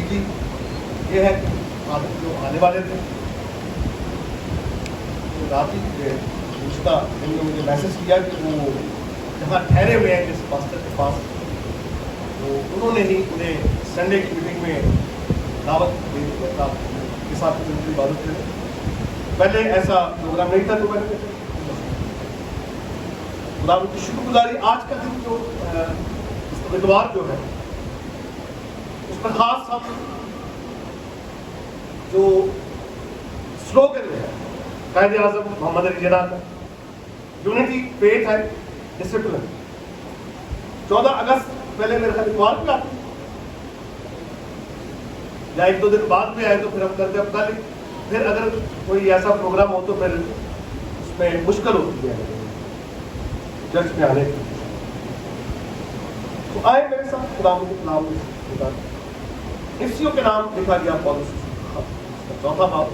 تھی یہ ہے کہ عادت جو آنے والے تھے تو رات ہی گزشتہ دن میں مجھے میسج کیا کہ وہ جہاں ٹھہرے ہوئے ہیں جس پاسٹر کے پاس تو انہوں نے ہی انہیں سنڈے کی میٹنگ میں دعوت دے دی ہے کے ساتھ عبادت کریں. پہلے ایسا پروگرام نہیں تھا تو میں نے خدا کی شکر گزاری. آج کا دن جو اتوار جو ہے اس میں خاص ہم جو سلوگن ہے قائد اعظم محمد علی جناح کا یونٹی فیتھ اینڈ ڈسپلن 14 اگست پہلے میرے خیال اتوار پہ آتی یا ایک دو دن بعد میں آئے تو پھر ہم کرتے اب کل پھر اگر کوئی ایسا پروگرام ہو تو پھر اس میں مشکل ہوتی ہے چرچ میں آنے کی. تو آئے میرے ساتھ خدا کے نام افسیوں کے نام لکھا گیا پولس کا چوتھا باب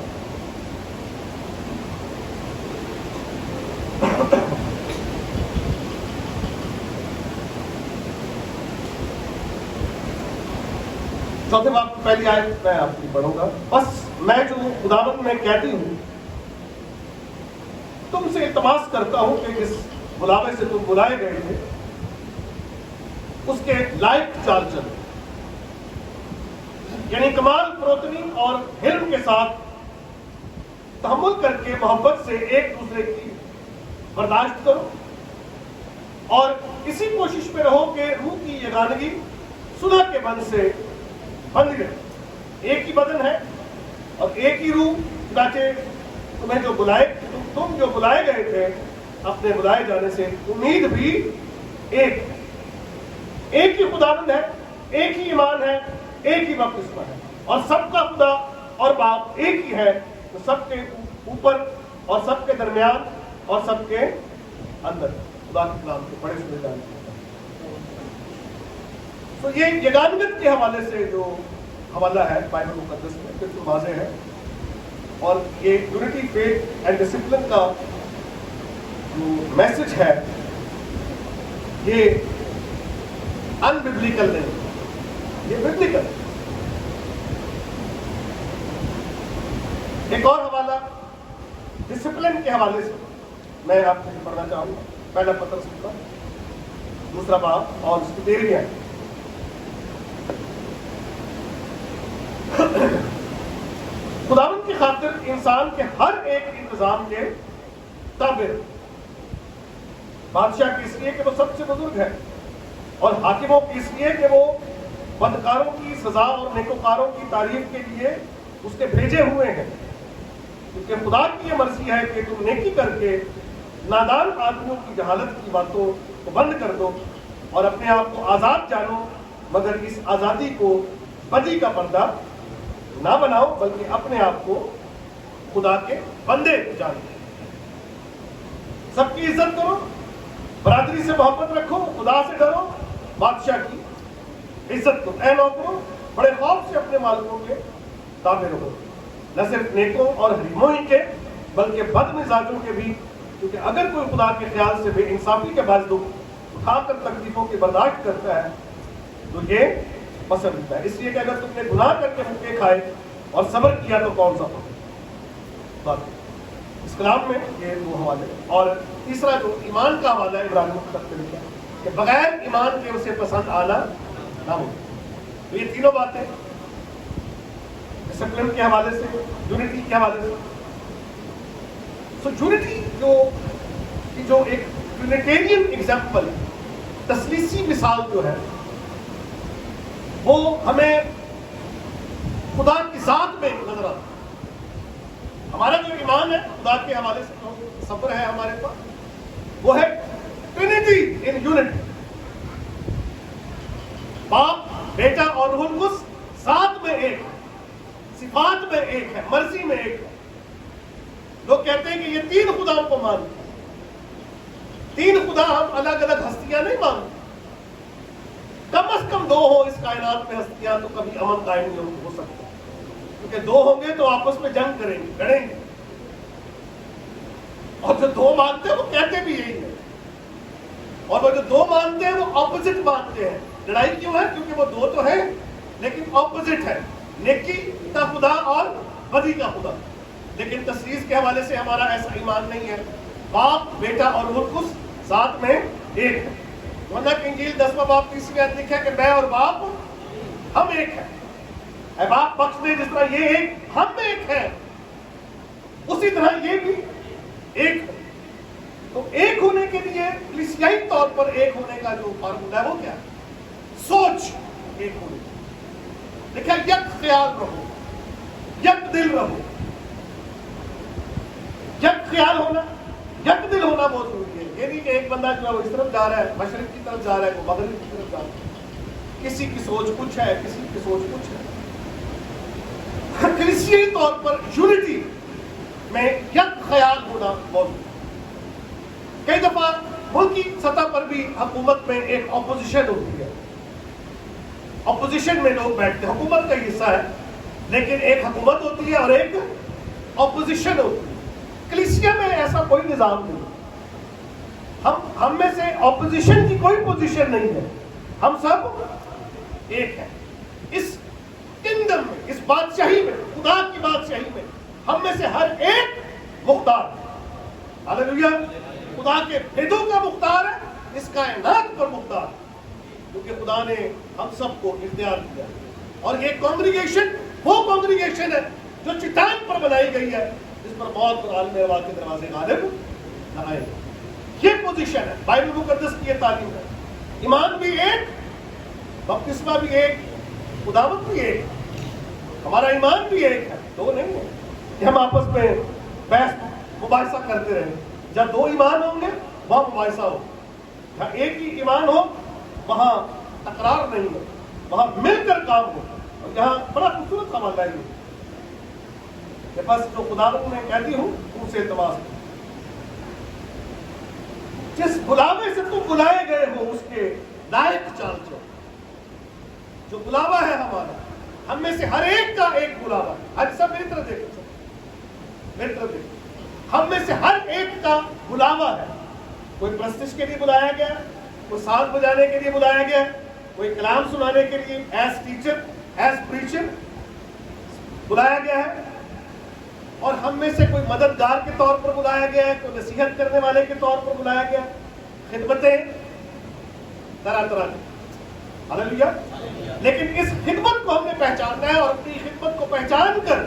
چوتھے باب کی پہلی آیت میں آپ کی پڑھوں گا. بس میں جو خداوند میں کہتی ہوں تم سے التماس کرتا ہوں کہ جس بلاوے سے تم بلائے گئے تھے اس کے لائق چال چلو, یعنی کمال فروتنی اور حلم کے ساتھ تحمل کر کے محبت سے ایک دوسرے کی برداشت کرو اور اسی کوشش میں رہو کہ روح کی یگانگی صلح کے بند سے بندی رہے. ایک ہی بدن ہے اور ایک ہی روح, چنانچہ تم جو بلائے گئے تھے اپنے بلائے جانے سے امید بھی ایک ہی خداوند ہے, ایک ہی ایمان ہے, ایک ہی بپتسمہ ہے اور سب کا خدا اور باپ ایک ہی ہے تو سب کے اوپر اور سب کے درمیان اور سب کے اندر. خدا کے کلام کے بڑے سنے جانے تو یہ یگانگت کے حوالے سے جو حوالہ ہے بائبل مقدس میں بالکل واضح ہے اور یہ یونٹی فیتھ اینڈ ڈسپلن کا جو میسج ہے یہ ان ببلیکل نہیں, یہ ببلیکل. ایک اور حوالہ ڈسپلن کے حوالے سے میں آپ سے پڑھنا چاہوں گا. پہلا پترس کا دوسرا باب اور اس کی 13ویں آیت. خداوند کی خاطر انسان کے ہر ایک انتظام کے تابع, بادشاہ کی اس لیے کہ وہ سب سے بزرگ ہے اور حاکموں کی اس لیے کہ وہ بدکاروں کی سزا اور نیکوکاروں کی تعریف کے لیے اس کے بھیجے ہوئے ہیں. کیونکہ خدا کی یہ مرضی ہے کہ تم نیکی کر کے نادان آدمیوں کی جہالت کی باتوں کو بند کر دو اور اپنے آپ کو آزاد جانو, مگر اس آزادی کو بدی کا پردہ نہ بناؤ بلکہ اپنے آپ کو خدا کے بندے جانو. سب کی عزت کرو, برادری سے محبت رکھو, خدا سے ڈرو, بادشاہ کی عزت کرو. اے نوکروں بڑے خوف سے اپنے مالکوں کے تابع رہو, نہ صرف نیکوں اور حریموں ہی کے بلکہ بد مزاجوں کے بھی, کیونکہ اگر کوئی خدا کے خیال سے بے انصافی کے باعث دکھ اٹھا کر تکلیفوں کی برداشت کرتا ہے تو یہ پسند ہوتا ہے. اس لیے کہ اگر تم نے گناہ کر کے مکے کھائے اور صبر کیا تو کون سا بات. اس کلام میں یہ دو حوالے. اور تیسرا جو ایمان کا حوالہ ہے ابراہیم کا کہ بغیر ایمان کے اسے پسند آنا نہ ہو. تو یہ تینوں باتیں ڈسپلن کے حوالے سے, یونٹی کے حوالے سے. سو یونٹی جو ایک یونیٹیرین ایگزامپل, تثلیثی مثال جو ہے وہ ہمیں خدا کی ذات میں نظر آتا ہے. ہمارا جو ایمان ہے خدا کے حوالے سے جو سفر ہے ہمارے پاس وہ ہے ٹرینٹی ان یونٹی. باپ, بیٹا اور روح القدس ذات میں ایک ہے, صفات میں ایک ہے, مرضی میں ایک ہے. لوگ کہتے ہیں کہ یہ 3 خداؤں کو مانتے ہیں. 3 خدا ہم الگ الگ ہستیاں نہیں مانتے. کم از کم 2 ہو اس کائنات میں ہستیاں تو کبھی امن قائم نہیں ہو سکتا, کیونکہ 2 ہوں گے تو آپس میں جنگ کریں گے, لڑیں گے. اور جو 2 مانتے ہیں وہ کہتے بھی یہی ہے, اور وہ جو 2 مانتے ہیں وہ اپوزٹ مانتے ہیں. لڑائی کیوں ہے؟ کیونکہ وہ 2 تو ہیں لیکن اپوزٹ ہے. نیکی کا خدا اور بدی کا خدا. لیکن تثلیث کے حوالے سے ہمارا ایسا ایمان نہیں ہے. باپ بیٹا اور روح القدس ساتھ میں ایک ہے. ورنہ کہ انجیل 10واں باب 30ویں آیت لکھا ہے کہ میں اور باپ ہم ایک ہیں. اے باپ بخش دے جس طرح یہ ایک ہم ایک ہے اسی طرح یہ بھی ایک ہے. تو ایک ہونے کے لیے کلیسیائی طور پر ایک ہونے کا جو فارمولا ہے وہ کیا ہے؟ سوچ ایک ہونے کی. دیکھا یک خیال رہو, یک دل رہو. یک خیال ہونا, یک دل ہونا بہت ضروری ہے. یہ نہیں کہ ایک بندہ جو ہے وہ اس طرف جا رہا ہے, مشرق کی طرف جا رہا ہے, وہ مغرب کی طرف جا رہا ہے. کسی کی سوچ کچھ ہے, کسی کی سوچ کچھ ہے. کلیسیائی طور پر یونٹی میں یک خیال ہونا بہت ضروری ہے. کئی دفعہ ملکی سطح پر بھی حکومت میں ایک اپوزیشن ہوتی ہے. اپوزیشن میں لوگ بیٹھتے ہیں, حکومت کا حصہ ہے لیکن ایک حکومت ہوتی ہے اور ایک اپوزیشن ہوتی ہے. کلیسیا میں ایسا کوئی نظام نہیں. ہم میں سے اپوزیشن کی کوئی پوزیشن نہیں ہے. ہم سب ایک ہیں. اس کنگڈم میں, اس بادشاہی میں, خدا کی بادشاہی میں ہم میں سے ہر ایک مختار ہے. ہاللیلویا. خدا کے بھیدوں کا مختار ہے, اس کائنات پر مختار ہے, کیونکہ خدا نے ہم سب کو اختیار کیا. اور یہ کانگریگیشن وہ کانگریگیشن ہے جو چٹان پر بنائی گئی ہے, جس پر موت اور عالم ارواح کے دروازے غالب نہ آئے. یہ پوزیشن ہے. بائبل مقدس کی یہ تعلیم ہے. ایمان بھی ایک, بپتسمہ بھی ایک, خداوند بھی ایک, ہمارا ایمان بھی ایک ہے. دو نہیں ہے کہ ہم آپس میں بحث مباحثہ کرتے رہیں. جب دو ایمان ہوں گے وہاں مباحثہ ہو. جہاں ایک ہی ایمان ہو وہاں تکرار نہیں ہو, وہاں مل کر کام ہو. اور یہاں بڑا خوبصورت حوالہ ہے کہ بس جو خداوند میں کہتی ہوں ان سے التماس کرو. جس بلاوے سے تم بلائے گئے ہو اس کے لائق چال چلو. جو بلاوا ہے ہمارا, ہم میں سے ہر ایک کا ایک بلاوا ہے. آج سب میری طرف دیکھو, میری طرف دیکھو. ہم میں سے ہر ایک کا بلاوا ہے. کوئی پرستش کے لیے بلایا گیا, کوئی ساز بجانے کے لیے بلایا گیا, کوئی کلام سنانے کے لیے ایز ٹیچر, ایز پریچر بلایا گیا ہے. اور ہم میں سے کوئی مددگار کے طور پر بلایا گیا ہے, کوئی نصیحت کرنے والے کے طور پر بلایا گیا. خدمتیں طرح طرح کی. ہاللیلویا. لیکن اس خدمت کو ہم نے پہچاننا ہے, اور اپنی خدمت کو پہچان کر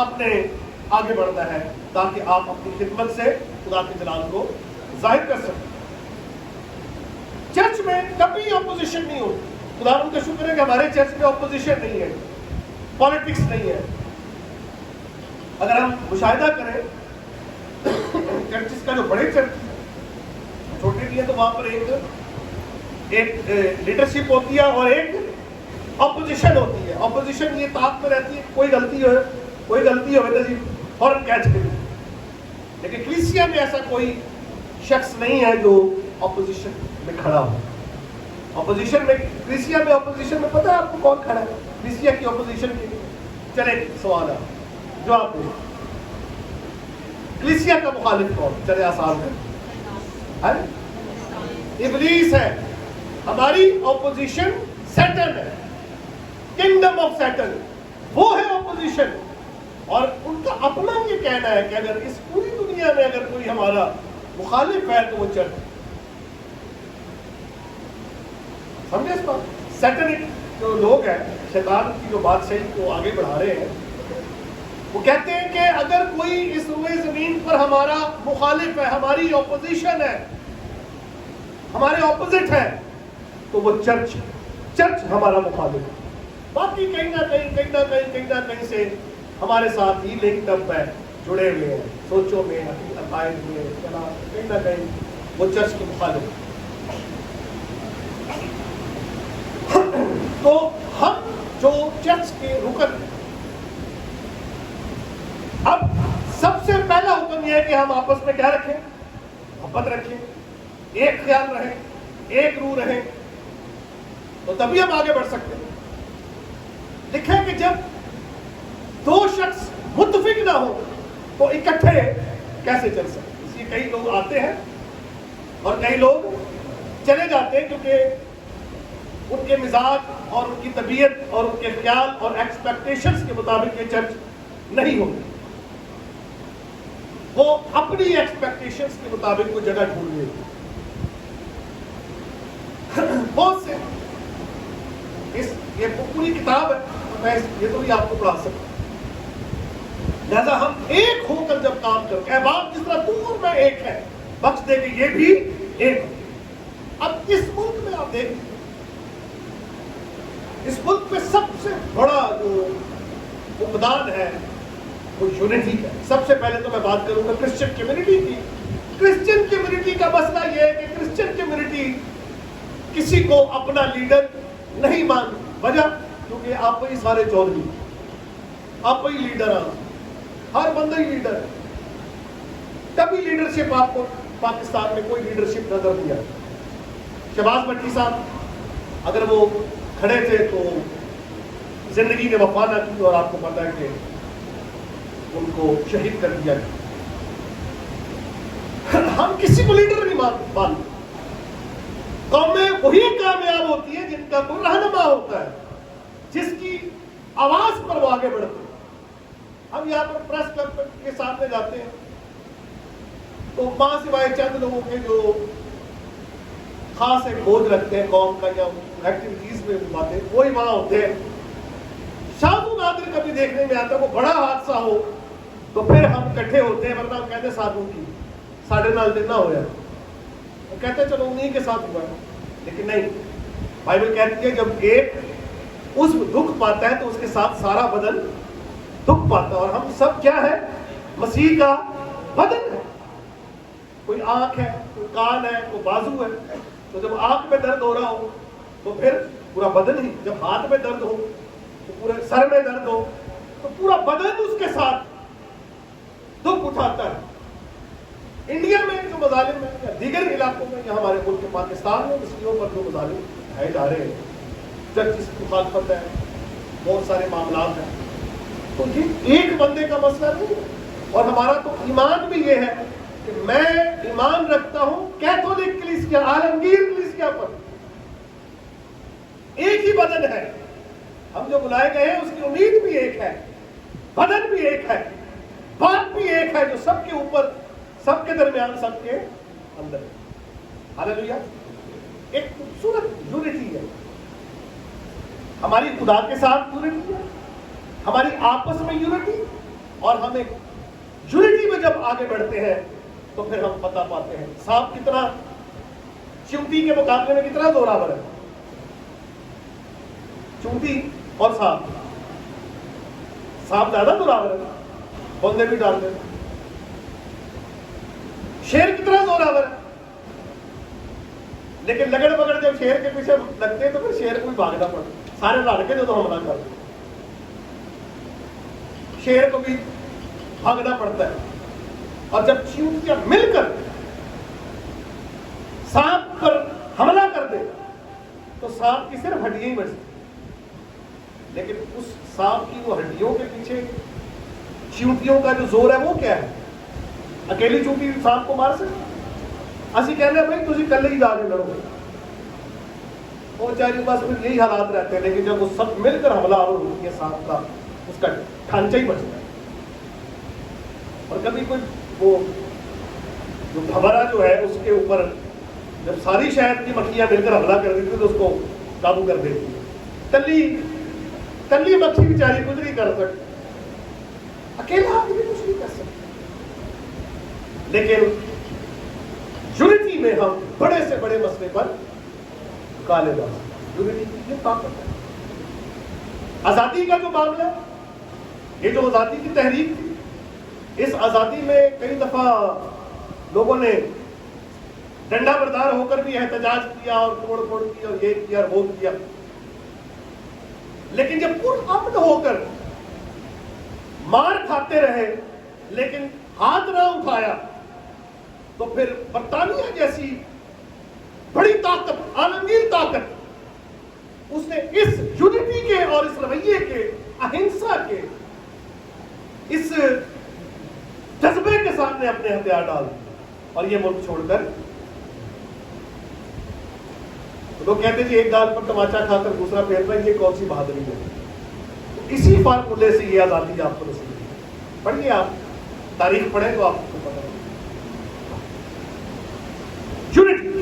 آپ نے آگے بڑھنا ہے تاکہ آپ اپنی خدمت سے خدا کے جلال کو ظاہر کر سکیں. چرچ میں کبھی اپوزیشن نہیں ہوتی. خدا ان کا شکر ہے کہ ہمارے چرچ میں اپوزیشن نہیں ہے, پالیٹکس نہیں ہے. اگر ہم مشاہدہ کریں چرچز کا, جو بڑے چرچ چھوٹے بھی ہیں, تو وہاں پر ایک لیڈرشپ ہوتی ہے اور ایک اپوزیشن ہوتی ہے. اپوزیشن یہ طاقت میں رہتی ہے, کوئی غلطی ہوئے تو جی فوراً کیچ کرے. لیکن کلیسیا میں ایسا کوئی شخص نہیں ہے جو اپوزیشن میں کھڑا ہو. اپوزیشن میں, کلیسیا میں اپوزیشن میں پتہ ہے آپ کو کون کھڑا ہے کلیسیا کی اپوزیشن کے لیے؟ چلے سوال ہے, جواب دیں. کلیسیا کا مخالف کون؟ چلے آسان ہے, ابلیس ہے. ہماری اپوزیشن سیٹن ہے, کنگڈم آف سیٹن, وہ ہے اپوزیشن. اور ان کا اپنا یہ کہنا ہے کہ اگر اس پوری دنیا میں اگر کوئی ہمارا مخالف ہے تو وہ چرچ. سمجھے اس بات؟ سیٹنک جو لوگ ہیں, شیطان کی جو بادشاہی کو آگے بڑھا رہے ہیں, وہ کہتے ہیں کہ اگر کوئی اس روئے زمین پر ہمارا مخالف ہے, ہماری اپوزیشن ہے, ہمارے اپوزٹ ہے, تو وہ چرچ ہمارا مخالف ہے. باقی کہیں نہ کہیں سے ہمارے ساتھ ہی لنکڈ اپ ہے, جڑے ہوئے ہیں, سوچوں میں, عقائد میں, کہیں نہ کہیں وہ چرچ کے مخالف. تو ہم جو چرچ کے رکن ہیں, اب سب سے پہلا حکم یہ ہے کہ ہم آپس میں کیا رکھیں؟ محبت رکھیں, ایک خیال رہیں, ایک روح رہیں, تو تبھی ہم آگے بڑھ سکتے ہیں. لکھا ہے کہ جب دو شخص متفق نہ ہو تو اکٹھے کیسے چل سکتے. اس لیے کئی لوگ آتے ہیں اور کئی لوگ چلے جاتے ہیں, کیونکہ ان کے مزاج اور ان کی طبیعت اور ان کے خیال اور ایکسپیکٹیشنز کے مطابق یہ چرچ نہیں ہوتی. وہ اپنی ایکسپیکٹیشنز کے مطابق وہ جگہ ڈھونڈ لیتی. بہت سے یہ پوری کتاب ہے, میں یہ تو بھی آپ کو پڑھا سکتا ہوں. لہذا ہم ایک ہو کر جب کام کریں, اے باپ جس طرح دور میں ایک ہے, بخش دے کہ یہ بھی ایک. اب اس ملک میں آپ دیکھیں, اس ملک میں سب سے بڑا جو فقدان ہے وہ یونٹی کا. سب سے پہلے تو میں بات کروں گا کرسچن کمیونٹی کی. کرسچن کمیونٹی کا مسئلہ یہ ہے کہ کرسچن کمیونٹی کسی کو اپنا لیڈر نہیں مانتی. وجہ کیونکہ آپ وہی سارے چودھری, آپ وہی لیڈر ہیں, ہر بندہ ہی لیڈر ہے. کبھی لیڈرشپ آپ کو پاکستان میں کوئی لیڈرشپ نظر نہیں آتی. شہباز بھٹی صاحب اگر وہ کھڑے تھے تو زندگی نے وفا نہ کی, اور آپ کو پتا ہے کہ ان کو شہید کر دیا گیا. ہم کسی کو لیڈر نہیں مانتے. قومیں وہی کامیاب ہوتی ہیں جن کا کوئی رہنما ہوتا ہے, جس کی آواز پر وہ آگے بڑھتے ہیں. ہم یہاں پر پریس کلب کے سامنے جاتے ہیں تو وہاں سوائے چند لوگوں کے جو خاص ایک بوجھ رکھتے ہیں قوم کا یا ایکٹیویٹیز میں باتیں, وہی وہاں ہوتے ہیں. شاذ و نادر کبھی دیکھنے میں آتا ہے وہ بڑا حادثہ ہو تو پھر ہم اکٹھے ہوتے ہیں, ورنہ ہم کہتے ہیں سادھو کی ساڑھے نال دن نہ ہو جائے, وہ کہتے ہیں چلو انہیں کے ساتھ ہوا ہے. لیکن نہیں, بائبل کہتی ہے جب ایک اس دکھ پاتا ہے تو اس کے ساتھ سارا بدن دکھ پاتا ہے. اور ہم سب کیا ہے, مسیح کا بدن ہے. کوئی آنکھ ہے, کوئی کان ہے, کوئی بازو ہے. تو جب آنکھ میں درد ہو رہا ہو تو پھر پورا بدن ہی, جب ہاتھ میں درد ہو تو پورے سر میں درد ہو تو پورا بدن اس کے ساتھ دکھ اٹھاتا ہے. انڈیا میں جو مظالم ہیں یا دیگر علاقوں میں یا ہمارے ملک پاکستان میں مسلموں پر جو مظالم اٹھائے جا رہے ہیں, جس کی مخالفت ہے, بہت سارے معاملات ہیں, تو یہ ایک بندے کا مسئلہ نہیں ہے. اور ہمارا تو ایمان بھی یہ ہے کہ میں ایمان رکھتا ہوں کیتھولک کلیسیا, عالمگیر کلیسیا پر. ایک ہی بدن ہے, ہم جو بلائے گئے ہیں اس کی امید بھی ایک ہے, بدن بھی ایک ہے, بات بھی ایک ہے, جو سب کے اوپر, سب کے درمیان, سب کے اندر ہے. ہاللیلویا. ایک خوبصورت یونٹی ہے ہماری خدا کے ساتھ, یونٹی ہے ہماری آپس میں, یونٹی. اور ہم ایک یونٹی میں جب آگے بڑھتے ہیں تو پھر ہم پتہ پاتے ہیں سانپ کتنا چیونٹی کے مقابلے میں کتنا زوراور ہے. چیونٹی اور سانپ زیادہ زوراور ہے, بندے بھی ڈالتے ہیں. شیر کتنا زوراور ہے, لیکن لگڑ بگڑ جب شیر کے پیچھے لگتے ہیں تو پھر شیر کو بھی بھاگنا پڑتا ہے. سارے لڑ کے جو حملہ کرتے ہیں, شیر کو بھی بھاگنا پڑتا ہے. اور جب چیونٹیاں مل کر سانپ پر حملہ کر دے تو سانپ کی صرف ہڈیاں ہی بچتی, لیکن اس سانپ کی وہ ہڈیوں کے پیچھے چیونٹیوں کا جو زور ہے وہ کیا ہے. اکیلی چیونٹی سانپ کو مار سکتی, اسی کہنے ہیں بھائی تسی کلے ہی جا کے لڑو گے, وہ چاہیے بس پھر یہی حالات رہتے ہیں. لیکن جب وہ سب مل کر حملہ آور ہوتی ہے سانپ کا, اس کا ڈھانچہ ہی بچتا ہے. اور کبھی کوئی وہ جو بھورا جو ہے اس کے اوپر جب ساری شہد کی مکھیاں مل کر حملہ کر دیتی تو اس کو قابو کر دیتی ہے. تلی مکھی بیچاری کچھ نہیں کر سکتی, اکیلا آدمی کچھ نہیں کر سکتا. لیکن یونٹی میں ہم بڑے سے بڑے مسئلے پر کالے جا سکتے. یونٹی کی یہ طاقت ہے. آزادی کا جو معاملہ, یہ جو آزادی کی تحریک تھی, اس آزادی میں کئی دفعہ لوگوں نے ڈنڈا بردار ہو کر بھی احتجاج کیا اور توڑ پھوڑ کی اور یہ کیا اور وہ کیا. لیکن جب پرامن ہو کر مار کھاتے رہے لیکن ہاتھ نہ اٹھایا تو پھر برطانیہ جیسی بڑی طاقت, عالمگیر طاقت, اس نے اس یونٹی کے اور اس رویے کے, اہنسا کے, اس جذبے کے سامنے اپنے ہتھیار ڈال دیے اور یہ ملک چھوڑ کر لوگ کہتے ہیں جی ایک گال پر تماچا کھا کر دوسرا پھیرنا، یہ کون سی بہادری ہے؟ اسی فارمولے سے یہ آزادی آپ کو نصیب ہوئی. پڑھیے، آپ تاریخ پڑھیں تو آپ کو پتا ہے. یونٹی،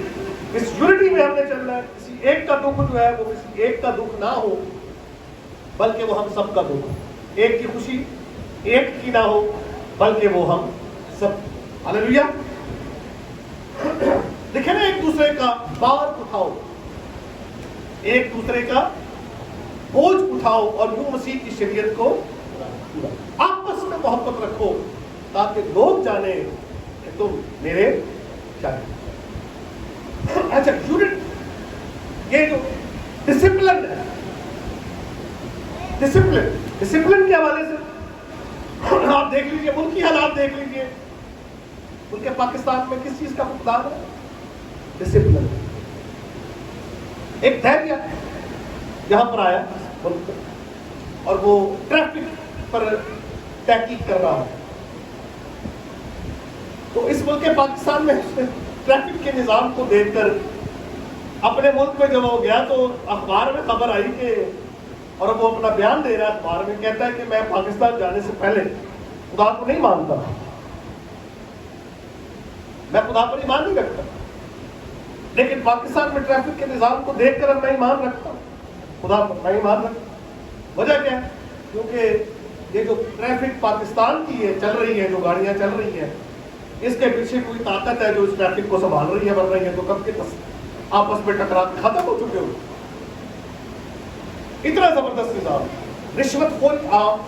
اس یونٹی میں ہم نے چلنا ہے. کسی ایک کا دکھ جو ہے وہ کسی ایک کا دکھ نہ ہو، بلکہ وہ ہم سب کا دکھ ہو. ایک کی خوشی ایک کی نہ ہو، بلکہ وہ ہم سب. ہاللیلویا. دیکھیں نا، ایک دوسرے کا بار اٹھاؤ، ایک دوسرے کا بوجھ اٹھاؤ، اور یوں مسیح کی شریعت کو آپس میں محبت رکھو، تاکہ لوگ جانیں کہ تم میرے شاگرد. اچھا، یونٹ، یہ جو ڈسپلن ہے، ڈسپلن کے حوالے سے آپ دیکھ لیجئے، ملکی حالات دیکھ لیجئے. ملک پاکستان میں کس چیز کا فقدان ہے؟ ڈسپلن. ایک دھیریہ یہاں پر آیا ملک میں، اور وہ ٹریفک پر تحقیق کر رہا ہے. تو اس ملک پاکستان میں ٹریفک کے نظام کو دیکھ کر اپنے ملک میں جب وہ گیا تو اخبار میں خبر آئی کہ، اور وہ اپنا بیان دے رہا ہے اخبار میں، کہتا ہے کہ میں پاکستان جانے سے پہلے خدا کو نہیں مانتا، میں خدا پر ایمان نہیں رکھتا، لیکن پاکستان میں ٹریفک کے نظام کو دیکھ کر میں ایمان رکھتا ہوں، خدا پر میں ایمان رکھتا ہوں. وجہ کیا ہے؟ کیونکہ یہ جو ٹریفک پاکستان کی ہے، چل رہی ہے، جو گاڑیاں چل رہی ہیں، اس کے پیچھے کوئی طاقت ہے جو اس ٹریفک کو سنبھال رہی ہے. بن رہی ہے تو کب کے آپس میں ٹکرا کے ختم ہو چکے ہو. اتنا زبردست نظام. رشوت خوری عام،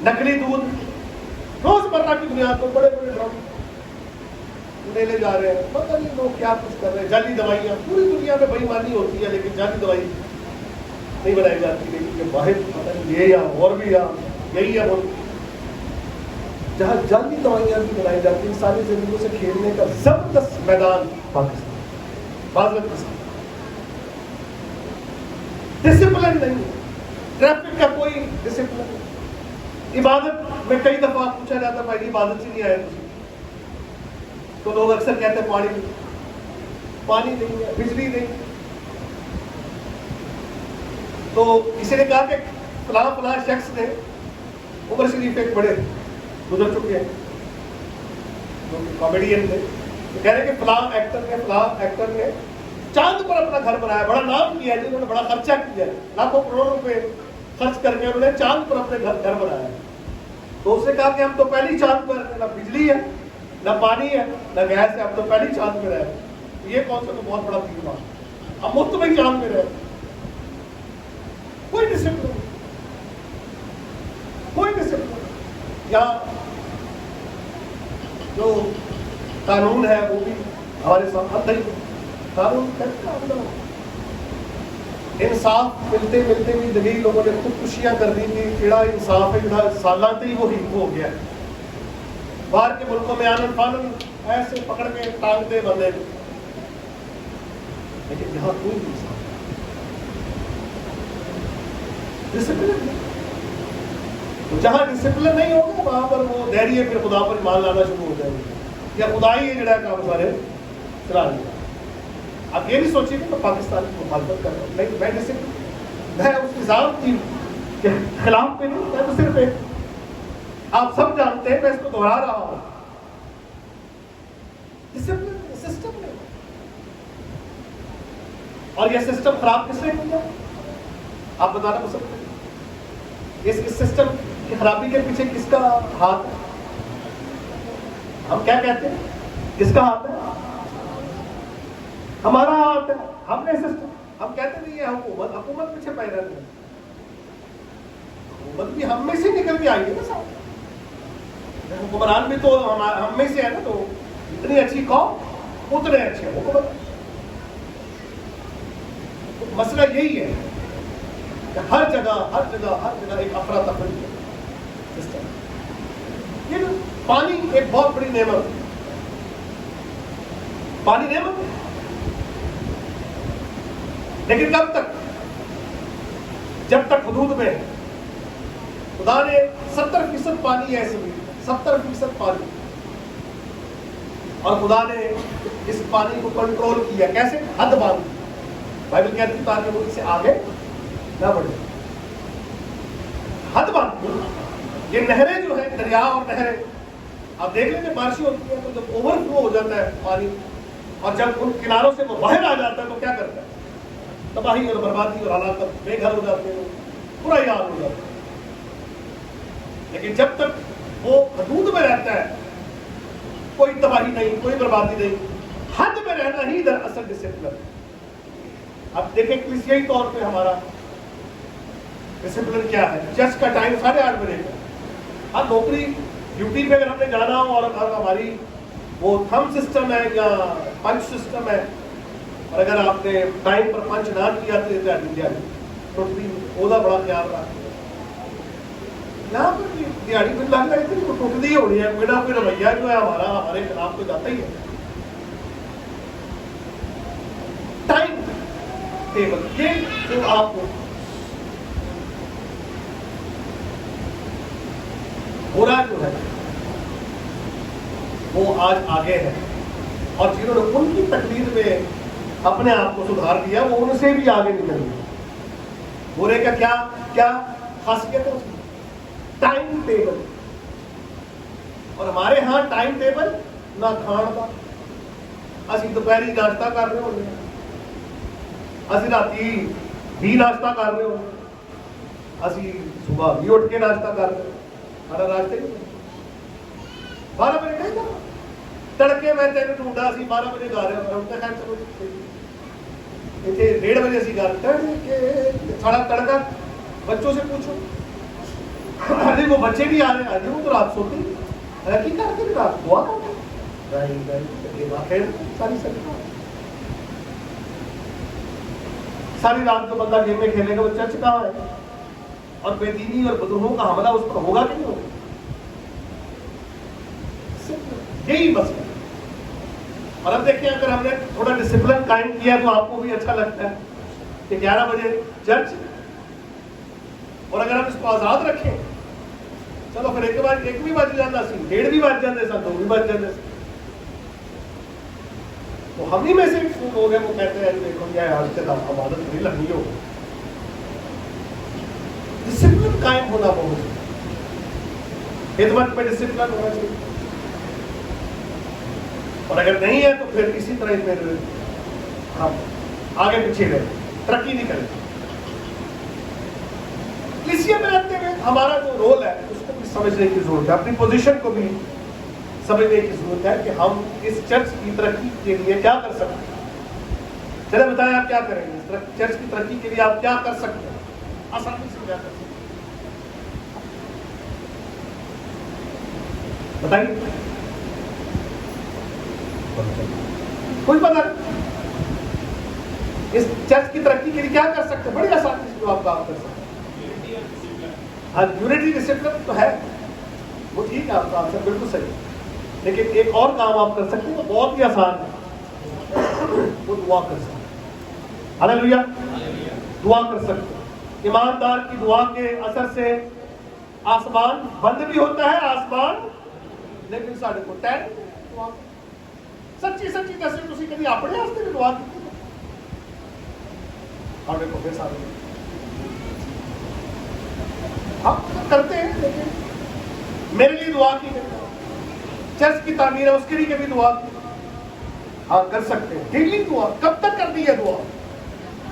نقلی دودھ روزمرہ کی بنیاد پر بڑے بڑے ڈرم لے جا رہے ہیں. پتہ نہیں لوگ کیا کچھ کر رہے ہیں. جعلی دوائیاں، پوری دنیا میں بے ایمانی ہوتی ہے، لیکن جعلی دوائی نہیں بنائی جاتی. لیکن یہ واحد پتہ نہیں یہ یا اور بھی یا یہی ہے وہ جہاں جعلی دوائیاں بھی بنائی جاتی ہیں. ساری زندگیوں سے کھیلنے کا زبردست میدان پاکستان. بازت ڈسپلن نہیں، ٹریفک کا کوئی ڈسپلن نہیں. عبادت میں کئی دفعہ پوچھا جاتا بھائی عبادت سے نہیں آئے تو لوگ اکثر کہتے ہیں پانی نہیں ہے، بجلی نہیں. تو کسی نے کہا کہ فلاں شخص نے، عمر شریف ایک بڑے گزر چکے ہیں جو کہ کامیڈین تھے، تو کہہ رہے کہ فلاں ایکٹر نے چاند پر اپنا گھر بنایا، بڑا نام کیا ہے، انہوں نے بڑا خرچہ کیا ہے، لاکھوں کروڑوں روپے خرچ کر کے انہوں نے چاند پر اپنے گھر بنایا. تو اس نے کہا کہ ہم تو پہلی چاند پر، نہ بجلی ہے، نہ پانی ہے، نہ گیس ہے، ہم تو پہلی چاند پہ رہے. یہ کون سا تو بہت بڑا تیر مار، ہم مفت میں چاند پہ رہے. کوئی ڈسپلن، کوئی ڈسپلن. یہاں جو قانون ہے وہ بھی ہمارے ساتھ اندر ہی قانون انصاف ملتے ملتے بھی جگہ لوگوں نے خودکشیاں کر دی تھی. کیڑا انصاف ہے جڑا سالانتے ہی وہی ہو گیا. باہر کے ملکوں میں آنن فانن ایسے پکڑ کے ٹانگتے بندے، لیکن یہاں کوئی انصاف ڈسپلن نہیں. جہاں ڈسپلن نہیں ہوگا وہاں پر وہ دہریے پھر خدا پر ایمان لانا شروع ہو جائے گا، یا خدا ہی جڑا کام سارے چلا لیا. آپ یہ نہیں سوچیے کہ میں پاکستان کی مخالفت کر رہا ہوں، نہیں، میں ڈسپلن، میں اس نظام کی خلاف پہ نہیں، میں تو صرف ایک، آپ سب جانتے ہیں، میں اس کو دہرا رہا ہوں، ڈسپلن سسٹم نہیں. اور یہ سسٹم خراب کس نے کیا؟ آپ بتانا پسند کریں. اس سسٹم کی خرابی کے پیچھے کس کا ہاتھ ہے؟ ہم کیا کہتے ہیں؟ کس کا ہاتھ ہے؟ ہمارا ہاتھ ہے. ہم نے سسٹم، ہم کہتے نہیں یہ حکومت پیچھے پہ رہتے ہیں. حکومت بھی ہم میں سے نکل کے آئی ہے نا صاحب. حکمران بھی تو ہم میں سے ہے نا. تو اتنی اچھی قوم اتنے اچھے حکومت. مسئلہ یہی ہے کہ ہر جگہ ایک افراتفری سسٹم. یہ پانی ایک بہت بڑی نعمت، پانی نعمت، لیکن کب تک؟ جب تک حدود میں خدا نے 70% پانی ہے، 70% پانی اور خدا نے اس پانی کو کنٹرول کیا. کیسے؟ حد باندھ. بائبل کہتی ہے تاکہ وہ اس سے آگے نہ بڑھے. حد باندھ. یہ نہریں جو ہیں، دریا اور نہریں، آپ دیکھ لیں کہ بارشیں ہوتی ہیں تو جب اوور فلو ہو جاتا ہے پانی، اور جب ان کناروں سے وہ باہر آ جاتا ہے تو کیا کرتا ہے؟ تباہی اور بربادی اور ہلاکت. بے گھر ہو جاتے ہیں، برا حال ہو جاتا ہے. لیکن جب تک وہ حدود میں رہتا ہے، کوئی تباہی نہیں، کوئی بربادی نہیں. حد میں رہنا ہی دراصل ڈسپلن. اب دیکھیں کلیسیائی طور پہ ہمارا ڈسپلن کیا ہے. چرچ کا ٹائم 8:30 بجے کا. ہاں، نوکری ڈیوٹی پہ اگر ہم نے جانا ہو اور ہماری وہ تھم سسٹم ہے یا پنچ سسٹم ہے، اور اگر آپ نے ٹائم پر پنچ نہ کیا تو ٹوٹلی اولا بڑا خیال رکھتے ہیں. یہاں پر دیہڑی پھر لگتا ہے کہ ٹوٹتی ہونی ہے. کوئی نہ کوئی رویہ جو ہے ہمارے خلاف تو جاتا ہی ہے. ٹائم ٹیبل یہ جو آپ کو برا جو ہے وہ آج آگے ہے، اور جنہوں نے ان کی تقریر میں اپنے آپ کو سدھار دیا وہ ان سے بھی آگے نکل گئے. برے کا کیا خاصیت ہے؟ Time table. اور ہمارے ہاں ٹائم ٹیبل نہ کھان کا. اسی دوپہری ناشتہ کر رہے ہوتے ہیں، اسی راتی بھی ناشتہ کر رہے ہوتے ہیں، اسی صبح بھی اٹھ کے ناشتہ کر رہے ہیں. ہمارا راستے 12 بجے نہیں جانا. تڑکے میں تین ڈھونڈا سی 12 بجے گا رہے ہوں. خیر چلو 1:30 بجے سی گا تھوڑا تڑکا. بچوں سے پوچھو، ارے وہ بچے بھی آ رہے ہیں، وہ تو رات سوتے ہیں. کی کرتے ہیں رات دعا کرتے ہیں. ساری رات جو بندہ گیم میں کھیلے گا وہ چرچ کہاں ہے؟ اور بے دینی اور بدروہوں کا حملہ اس پر ہوگا کہ نہیں ہوگا؟ یہی مسئلہ. اور اب دیکھیں اگر ہم نے تھوڑا ڈسپلن قائم کیا تو آپ کو بھی اچھا لگتا ہے کہ 11 بجے چرچ، اور اگر ہم اس کو آزاد رکھیں چلو پھر ایک بھی بج جاتا سی، 1:30 بھی بج جاتے سن، 2 بھی بج جاتے سن. تو ہم ہی میں سے لوگ ہیں وہ کہتے ہیں دیکھو یہ آج سے عبادت نہیں لگنی ہو. ڈسپلن قائم ہونا بہت ہے. خدمت میں ڈسپلن ہونا چاہیے، اور اگر نہیں ہے تو پھر اسی طرح پھر ہم آگے پیچھے رہے، ترقی نہیں کریں. کلیسیا میں رہتے ہوئے ہمارا جو رول ہے اس کو بھی سمجھنے کی ضرورت ہے. اپنی پوزیشن کو بھی سمجھنے کی ضرورت ہے کہ ہم اس چرچ کی ترقی کے لیے کیا کر سکتے ہیں. چلے بتائیں آپ کیا کریں گے چرچ کی ترقی کے لیے؟ آپ کیا کر سکتے ہیں؟ آسانی سے کیا کر سکتے ہیں بتائیے. کوئی پتہ نہیں. اس چرچ کی ترقی کے لیے کیا کر سکتے ہیں؟ بڑی آسانی سے جو آپ کام کر سکتے ہیں. ہاں، یونٹی ڈسپلن تو ہے، وہ ٹھیک ہے، آپ کا آنسر بالکل صحیح ہے. لیکن ایک اور کام آپ کر سکتے ہیں وہ بہت ہی آسان ہے، وہ دعا کر سکتے ہیں. ہاللیلویا. دعا کر سکتے ہیں. ایماندار کی دعا کے اثر سے آسمان بند بھی ہوتا ہے، آسمان لیکن ساڑھے کو ٹین دعا سچی دسے تسی کبھی اپنے واسطے بھی دعا کی ساڑھے کو پھر سارے ہم کرتے ہیں، لیکن میرے لیے دعا کی کرتے ہیں. چرچ کی تعمیر ہے اس کے لیے کبھی دعا کی؟ ہاں کر سکتے ہیں. ڈیلی دعا کب تک کرنی ہے؟ دعا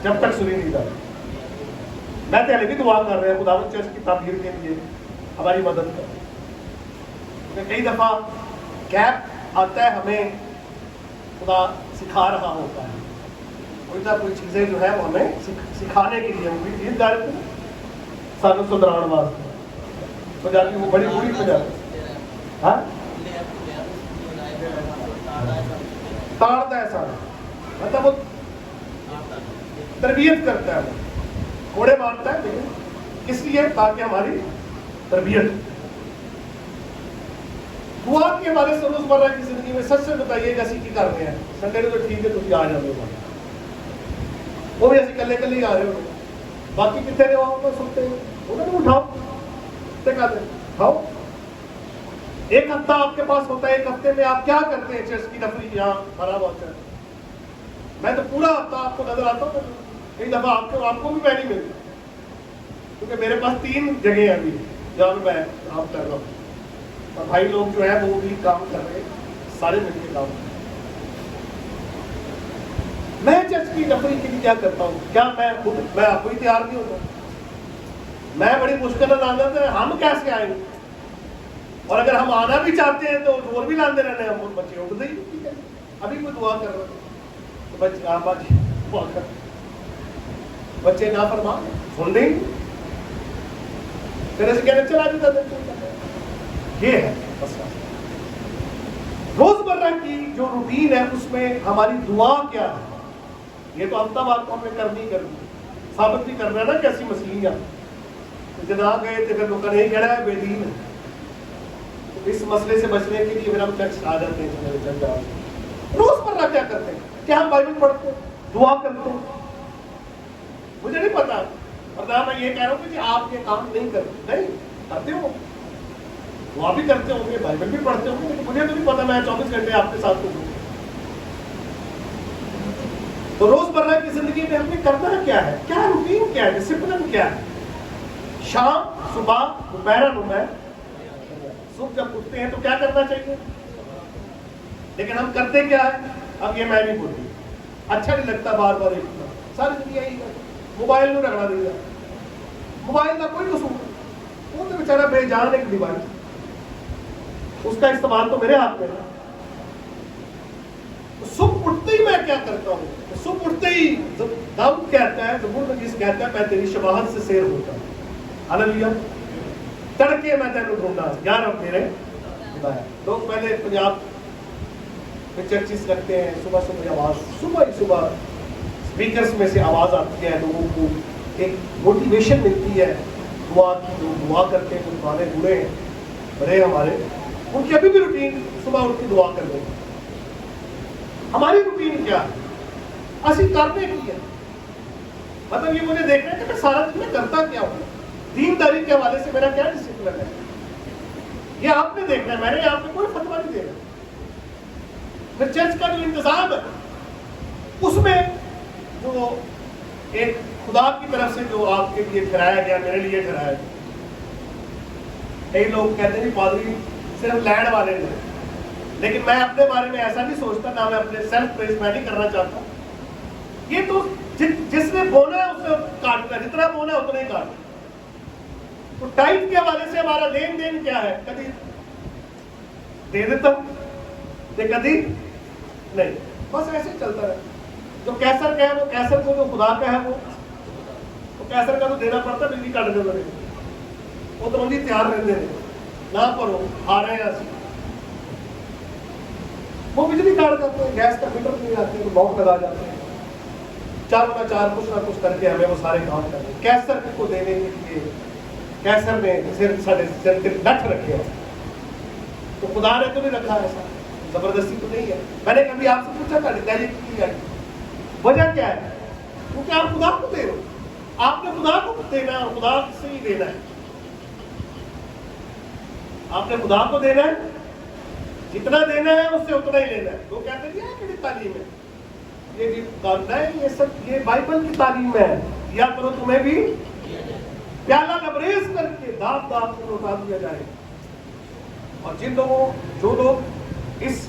جب تک سنی نہیں جاتی. میں پہلے بھی دعا کر رہے ہیں خداوند چرچ کی تعمیر کے لیے ہماری مدد کر. کئی دفعہ گیپ آتا ہے، ہمیں خدا سکھا رہا ہوتا ہے کوئی نہ کوئی چیزیں جو ہے وہ ہمیں سکھانے کے لیے بھی چیز جا رہے ہیں سانو سدھران واسطے ہو جاتی وہ بڑی بری ہو جاتی. ہاں تاڑتا ہے سارا، مطلب وہ تربیت کرتا ہے، وہ کوڑے مارتا ہے، لیکن کس لیے؟ تاکہ ہماری تربیت. دعا کی ہمارے روزمرہ کی زندگی میں سچ سے بتائیے جیسی کی کر رہے ہیں. سنڈے تو ٹھیک ہے تھی آ جاتے ہو، وہ بھی ایسے کلے کلے ہی آ رہے ہو. باقی کتنے نے وہاں پر سنتے ہیں انہوں نے اٹھاؤ کہتے اٹھاؤ ایک ہفتہ آپ کے پاس ہوتا ہے، ایک ہفتے میں آپ کیا کرتے ہیں؟ چرچ کی تفریح یہاں بھرا ہوا ہوتا ہے. میں تو پورا ہفتہ آپ کو نظر آتا ہوں. ایک دفعہ آپ کو بھی میں نہیں ملتا، کیونکہ میرے پاس 3 جگہیں ہیں ابھی جہاں میں کام کر رہا ہوں، اور بھائی لوگ جو ہے وہ بھی کام کر رہے ہیں، سارے مل کے کام کر رہے ہیں. میں چرچ کی تفریح کے لیے کیا کرتا ہوں؟ کیا میں آپ کو ہی تیار نہیں ہوتا؟ میں بڑی مشکل آتا ہے، ہم کیسے آئیں گے؟ اور اگر ہم آنا بھی چاہتے ہیں تو زور بھی لاندے رہنے ہیں. ہم بچے اٹھ گئی ٹھیک ہے، ابھی کوئی دعا کر رہا تو بچے آپ آج دعا کر، بچے نافرمان سن نہیں، پھر ایسے کہنے چلا جاتا ہے. یہ ہے مسئلہ. روزمرہ کی جو روٹین ہے اس میں ہماری دعا کیا ہے؟ یہ تو ہفتہ وار کو ہمیں کرنی ثابت بھی کرنا ہے نا کیسی مسئلہ. جنا گئے تھے پھر لوگ کا نہیں کہنا ہے بے دین. اس مسئلے سے بچنے کے لیے پھر ہم چرچ آ جاتے ہیں. روزمرہ کیا کرتے ہیں؟ کیا ہم بائبل پڑھتے ہیں، دعا کرتے ہیں؟ مجھے نہیں پتا، اور میں یہ کہہ رہا ہوں کہ آپ یہ کام نہیں کرتے، نہیں کرتے ہو، دعا بھی کرتے ہوں گے، بائبل بھی پڑھتے ہوں گے، لیکن مجھے تو نہیں پتا میں 24 گھنٹے آپ کے ساتھ ہوں. تو روزمرہ کی زندگی میں ہم نے کرنا کیا ہے؟ کیا روٹین کیا ہے؟ ڈسپلن کیا ہے؟ شام، صبح، دوپہر، دوپہر. صبح جب اٹھتے ہیں تو کیا کرنا چاہیے؟ لیکن ہم کرتے کیا ہے؟ اب یہ میں نہیں بولتی، اچھا نہیں لگتا بار بار ایک ساری دنیا یہی کرتی. موبائل میں رگڑا دیا، موبائل کا کوئی قصور نہیں، وہ تو بیچارہ بے جان ایک ڈیوائس، اس کا استعمال تو میرے ہاتھ میں ہے. صبح اٹھتے ہی میں کیا کرتا ہوں؟ صبح اٹھتے ہی داؤد کہتا ہے، زبور نگیس کہتا ہے، میں تیری شباہت سے سیر ہوتا ہوں. ہاللیلویہ. تڑکے میں تینوں ڈھونڈا یا رب میرے خدایا. لوگ پہلے پنجاب میں چرچز رکھتے ہیں، صبح صبح آواز، صبح ہی صبح اسپیکرز میں سے آواز آتی ہے، لوگوں کو ایک موٹیویشن ملتی ہے دعا کی. لوگ دعا کرتے ہیں، کچھ گانے بوڑھے ہیں بڑے ہمارے، ان کی ابھی بھی روٹین صبح اٹھ کے دعا کر دیں. ہماری روٹین کیا ہے؟ اسی کرنے کی ہے. مطلب یہ مجھے دیکھنا ہے کہ میں سارا دن میں کرتا کیا ہوں، دینداری کے حوالے سے میرا کیا ڈسپلن ہے، یہ آپ نے دیکھنا ہے. میں نے آپ کو کوئی فتویٰ نہیں دینا. پھر چرچ کا جو انتظام ہے اس میں جو ایک خدا کی طرف سے جو آپ کے لیے ٹھہرایا گیا، میرے لیے ٹھہرایا گیا. کئی لوگ کہتے ہیں پادری صرف لینڈ والے ہیں، لیکن میں اپنے بارے میں ایسا نہیں سوچتا، نہ میں اپنے سیلف پریز میں نہیں کرنا چاہتا. یہ تو جس نے بونا ہے اسے کاٹنا، جتنا بونا ہے اتنا ہی کاٹنا. تو ٹائپ کے حوالے سے ہمارا لین دین کیا ہے؟ کبھی دے دیتا ہوں تو کبھی نہیں، بس ایسے چلتا رہتا. جو کیسر کا ہے وہ کیسر کو، جو خدا کا ہے وہ کیسر کا تو دینا پڑتا. بجلی کاٹ دے رہے وہ تو بندی تیار رہتے ہیں نہ پڑھو آ رہے ہیں، وہ بجلی کاٹ جاتے ہیں، گیس کا میٹر نہیں آتے ہیں تو باؤنڈ لگا جاتے ہیں. چاروں کا چار کچھ نہ کچھ کر کے ہمیں وہ سارے کام کرتے ہیں. کیسر کو دینے کے لیے کیسر نے سر ڈٹ رکھے ہیں، تو خدا نے تو نہیں رکھا ایسا، زبردستی تو نہیں ہے. میں نے کبھی آپ سے پوچھا تھا نتاجی کی وجہ کیا ہے؟ کیونکہ آپ خدا کو دے رہے ہو، آپ نے خدا کو دینا ہے، خدا سے ہی دینا ہے. آپ نے خدا کو دینا ہے، جتنا دینا ہے اس سے اتنا ہی لینا ہے. لوگ کہتے ہیں یہ میری تعلیم ہے، یہ بھی کرنا ہے، یہ سب یہ بائبل کی تعلیم ہے. یا کرو تمہیں بھی پیالہ لبریز کر کے داب داب کو لوٹا دیا جائے. اور جو لوگ اس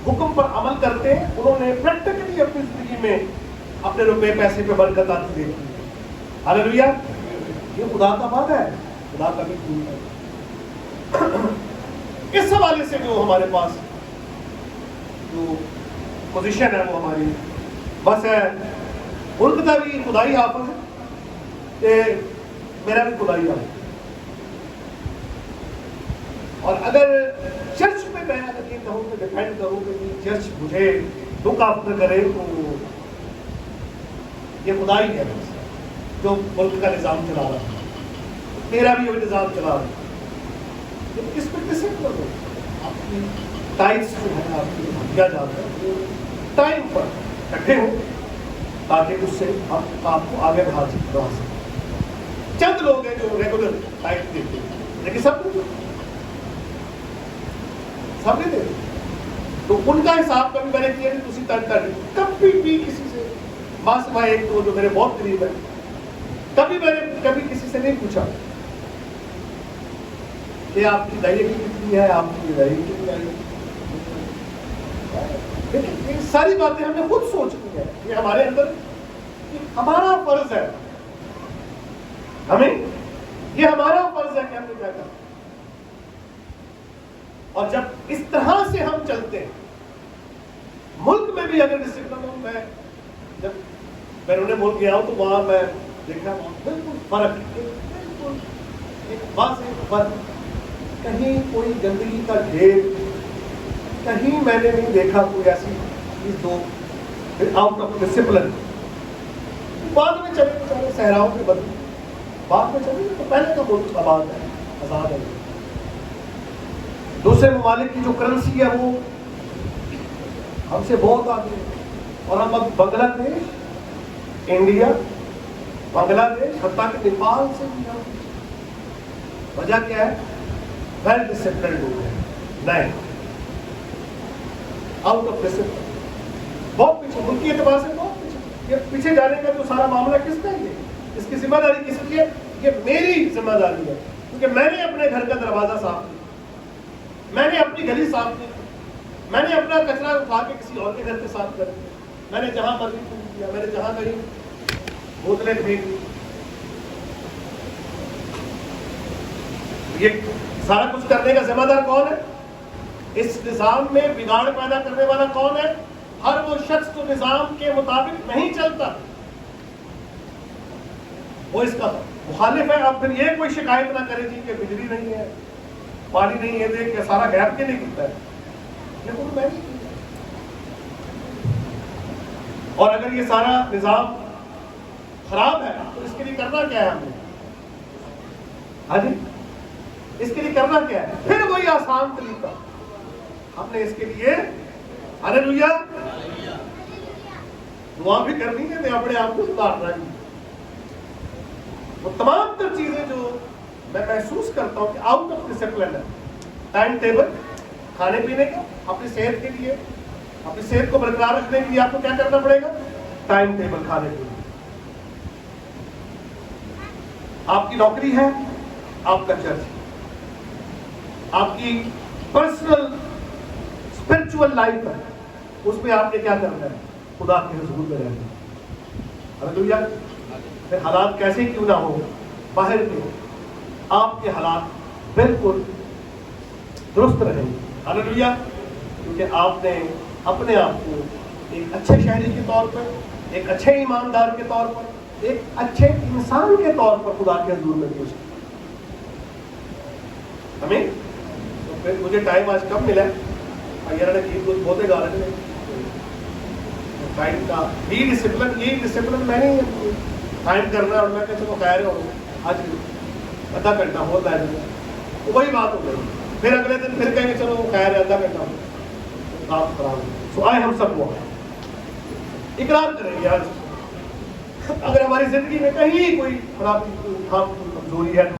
حکم پر عمل کرتے ہیں انہوں نے پریکٹیکلی اپنی زندگی میں اپنے روپے پیسے پہ برکت آتی دیکھی ہے. ہاللیلویہ. یہ خدا کا وعدہ ہے، خدا کا بھی خون ہے. اس حوالے سے جو ہمارے پاس جو پوزیشن ہے وہ ہماری بس ہے، ملک کا بھی خدائی حافظ ہے کہ میرا بھی خدائی حافظ. اور اگر چرچ میں میں اگر یہ کہوں کہ ڈیپینڈ کروں کہ چرچ مجھے لک آفٹر کرے تو یہ خدائی ہے جو ملک کا نظام چلا رہا ہے، میرا بھی وہی نظام چلا رہا ہے. اس پہ ڈسپلن ہو، آپ کی ٹائمس جو ہے آپ کی دیا جاتا ہے ٹائم پر اکٹھے ہو تاکہ اس سے آپ کو آگے بڑھا سکتے. چند لوگ ہیں جو ریگولر ٹائم دیتے ہیں لیکن سب سب نے دے دیا. تو ان کا حساب کبھی میں نے کیا نہیں, تسی تڑ کبھی بھی کسی سے, ماں سے ماں ایک تو جو میرے بہت قریب ہے, کبھی میں نے کبھی کسی سے نہیں پوچھا کہ آپ کی دائیں کتنی ہے, آپ کی دائیں کتنی آئی. لیکن یہ ساری باتیں ہم نے خود سوچنی ہے, یہ ہمارے اندر ہمارا فرض ہے, ہمیں یہ ہمارا فرض ہے کہ ہم نے کیا کرنا. اور جب اس طرح سے ہم چلتے ہیں, ملک میں بھی اگر ڈسپلن ہوں, میں جب بیرون ملک گیا ہوں تو وہاں میں دیکھا بالکل فرق, بالکل ایک واضح فرق. کہیں کوئی گندگی کا ڈھیر, کہیں میں نے نہیں دیکھا کوئی ایسی چیز دو آؤٹ آف ڈسپلن. بعد میں چلے بیچارے صحراؤں کے بدلے, بعد میں چلے تو پہلے کا ملک آباد ہے, آزاد ہے. دوسرے ممالک کی جو کرنسی ہے وہ ہم سے بہت آگے ہے, اور ہم اب بنگلہ دیش, انڈیا, بنگلہ دیش, حتیٰ کہ نیپال سے بھی ہم. وجہ کیا ہے؟ ویل ڈسپلنڈ ہو گئے, نہیں آؤٹ آف ڈسپلن, بہت پیچھے, ملکی اعتبار سے بہت پیچھے. یہ پیچھے جانے کا جو سارا معاملہ کس کا ہے, اس کی ذمہ داری کس کی ہے؟ یہ میری ذمہ داری ہے, کیونکہ میں نے اپنے گھر کا دروازہ صاف کیا, میں نے اپنی گلی صاف کی, میں نے اپنا کچرا اٹھا کے کسی اور کے گھر کے صاف کر دیا, میں نے جہاں مرضی پھینک دیا, میں نے جہاں کہیں بوتلیں پھینک دی. یہ سارا کچھ کرنے کا ذمہ دار کون ہے؟ اس نظام میں بگاڑ پیدا کرنے والا کون ہے؟ ہر وہ شخص جو نظام کے مطابق نہیں چلتا, وہ اس کا مخالف ہے. اب پھر یہ کوئی شکایت نہ کرے جی کہ بجلی نہیں ہے, پانی نہیں ہے, دیکھ کے سارا غیر کے لیے کرتا ہے, یہ خود میں نہیں کیا. اور اگر یہ سارا نظام خراب ہے تو اس کے لیے کرنا کیا ہے ہم نے؟ ہاں جی, اس کے لیے کرنا کیا ہے؟ پھر وہی آسان طریقہ ہم نے اس کے لیے ہاللیلویا دعا بھی کرنی ہے, میں اپنے آپ کو اتار رہا ہوں. وہ تمام تر چیزیں جو میں محسوس کرتا ہوں کہ آؤٹ آف ڈسپلن ہے. ٹائم ٹیبل کھانے پینے کا, اپنی صحت کے لیے, اپنی صحت کو برقرار رکھنے کے لیے آپ کو کیا کرنا پڑے گا؟ ٹائم ٹیبل کھانے کے لیے. آپ کی نوکری ہے, آپ کا چرچ ہے, آپ کی پرسنل اسپرچول لائف ہے, اس میں آپ نے کیا کرنا ہے؟ خدا کے حضور میں رہنا ہے. ہاللیلویا. پھر حالات کیسے کیوں نہ ہو باہر کے, آپ کے حالات بالکل درست رہیں گے. ہاللیلویا. کیونکہ آپ نے اپنے آپ کو ایک اچھے شہری کے طور پر, ایک اچھے ایماندار کے طور پر, ایک اچھے انسان کے طور پر خدا کے حضور میں پیش کیا. ہمیں تو پھر مجھے ٹائم آج کب ملا ہے؟ نے گیت کچھ بہتے گا رہے ہیں ٹائم کا بھی ڈسپلن, یہی ڈسپلن میں نے ٹائم کرنا ہے. اور میں کہتے چلو خیر ہو آج آدھا گھنٹہ ہو لائے, تو وہی بات ہو گئی. پھر اگلے دن پھر کہیں گے چلو خیر ہے, آدھا گھنٹہ ہو کام خراب. سو آئے ہم سب کو اقرار کریں گے آج, اگر ہماری زندگی میں کہیں کوئی خرابی, کمزوری ہے,